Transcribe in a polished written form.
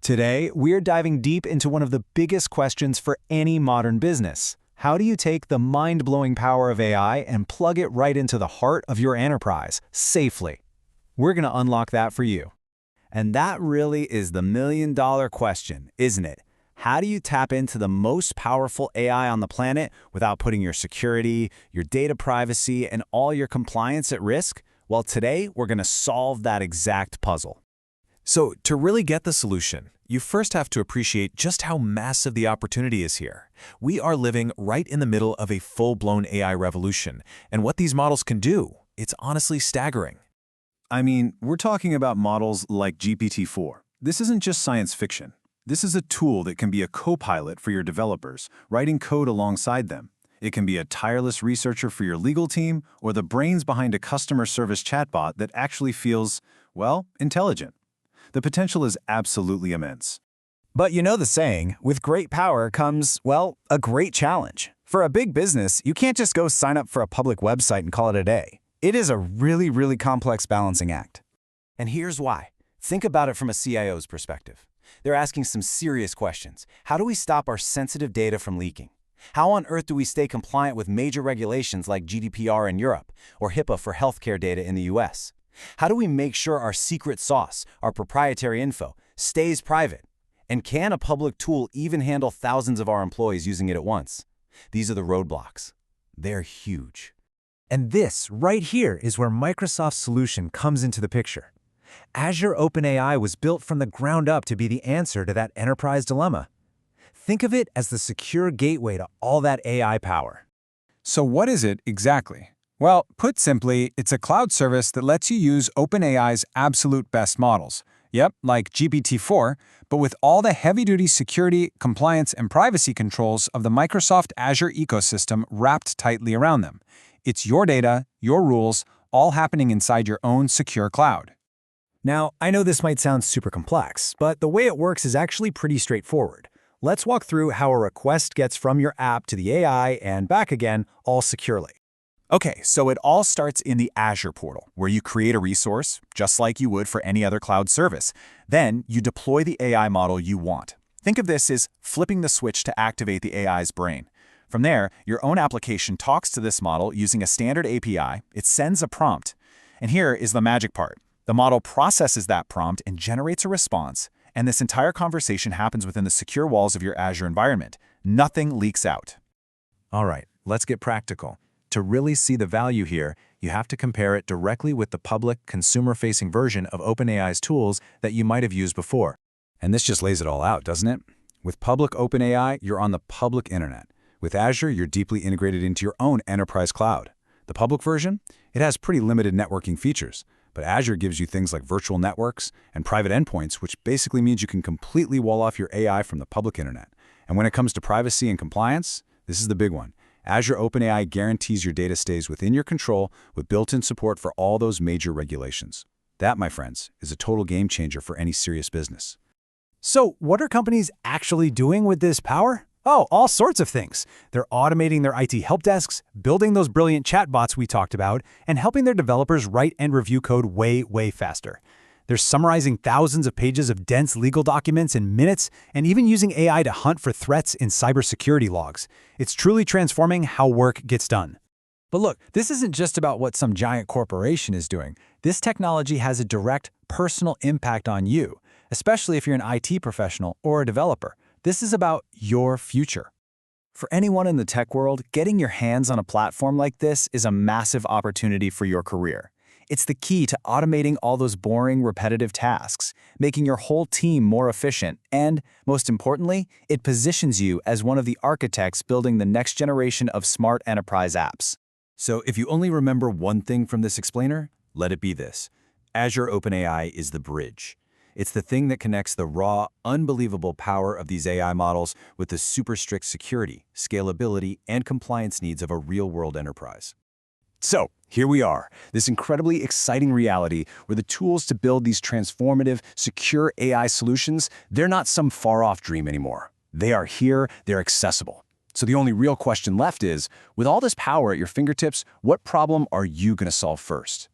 Today, we're diving deep into one of the biggest questions for any modern business. How do you take the mind-blowing power of AI and plug it right into the heart of your enterprise, safely? We're going to unlock that for you. And that really is the million-dollar question, isn't it? How do you tap into the most powerful AI on the planet without putting your security, your data privacy, and all your compliance at risk? Well, today, we're going to solve that exact puzzle. So, to really get the solution, you first have to appreciate just how massive the opportunity is here. We are living right in the middle of a full-blown AI revolution, and what these models can do, it's honestly staggering. I mean, we're talking about models like GPT-4. This isn't just science fiction. This is a tool that can be a co-pilot for your developers, writing code alongside them. It can be a tireless researcher for your legal team, or the brains behind a customer service chatbot that actually feels, well, intelligent. The potential is absolutely immense. But you know the saying, with great power comes, well, a great challenge. For a big business, you can't just go sign up for a public website and call it a day. It is a really complex balancing act. And here's why. Think about it from a CIO's perspective. They're asking some serious questions. How do we stop our sensitive data from leaking? How on earth do we stay compliant with major regulations like GDPR in Europe or HIPAA for healthcare data in the US? How do we make sure our secret sauce, our proprietary info, stays private? And can a public tool even handle thousands of our employees using it at once? These are the roadblocks. They're huge. And this, right here, is where Microsoft's solution comes into the picture. Azure OpenAI was built from the ground up to be the answer to that enterprise dilemma. Think of it as the secure gateway to all that AI power. So what is it exactly? Well, put simply, it's a cloud service that lets you use OpenAI's absolute best models. Yep, like GPT-4, but with all the heavy-duty security, compliance, and privacy controls of the Microsoft Azure ecosystem wrapped tightly around them. It's your data, your rules, all happening inside your own secure cloud. Now, I know this might sound super complex, but the way it works is actually pretty straightforward. Let's walk through how a request gets from your app to the AI and back again, all securely. Okay, so it all starts in the Azure portal, where you create a resource, just like you would for any other cloud service. Then you deploy the AI model you want. Think of this as flipping the switch to activate the AI's brain. From there, your own application talks to this model using a standard API. It sends a prompt. And here is the magic part. The model processes that prompt and generates a response. And this entire conversation happens within the secure walls of your Azure environment. Nothing leaks out. All right, let's get practical. To really see the value here, you have to compare it directly with the public, consumer-facing version of OpenAI's tools that you might have used before. And this just lays it all out, doesn't it? With public OpenAI, you're on the public internet. With Azure, you're deeply integrated into your own enterprise cloud. The public version? It has pretty limited networking features, but Azure gives you things like virtual networks and private endpoints, which basically means you can completely wall off your AI from the public internet. And when it comes to privacy and compliance, this is the big one. Azure OpenAI guarantees your data stays within your control with built-in support for all those major regulations. That, my friends, is a total game changer for any serious business. So, what are companies actually doing with this power? Oh, all sorts of things. They're automating their IT help desks, building those brilliant chatbots we talked about, and helping their developers write and review code way faster. They're summarizing thousands of pages of dense legal documents in minutes and even using AI to hunt for threats in cybersecurity logs. It's truly transforming how work gets done. But look, this isn't just about what some giant corporation is doing. This technology has a direct, personal impact on you, especially if you're an IT professional or a developer. This is about your future. For anyone in the tech world, getting your hands on a platform like this is a massive opportunity for your career. It's the key to automating all those boring, repetitive tasks, making your whole team more efficient, and, most importantly, it positions you as one of the architects building the next generation of smart enterprise apps. So if you only remember one thing from this explainer, let it be this. Azure OpenAI is the bridge. It's the thing that connects the raw, unbelievable power of these AI models with the super strict security, scalability, and compliance needs of a real-world enterprise. So, here we are, this incredibly exciting reality where the tools to build these transformative, secure AI solutions, they're not some far-off dream anymore. They are here, they're accessible. So the only real question left is, with all this power at your fingertips, what problem are you going to solve first?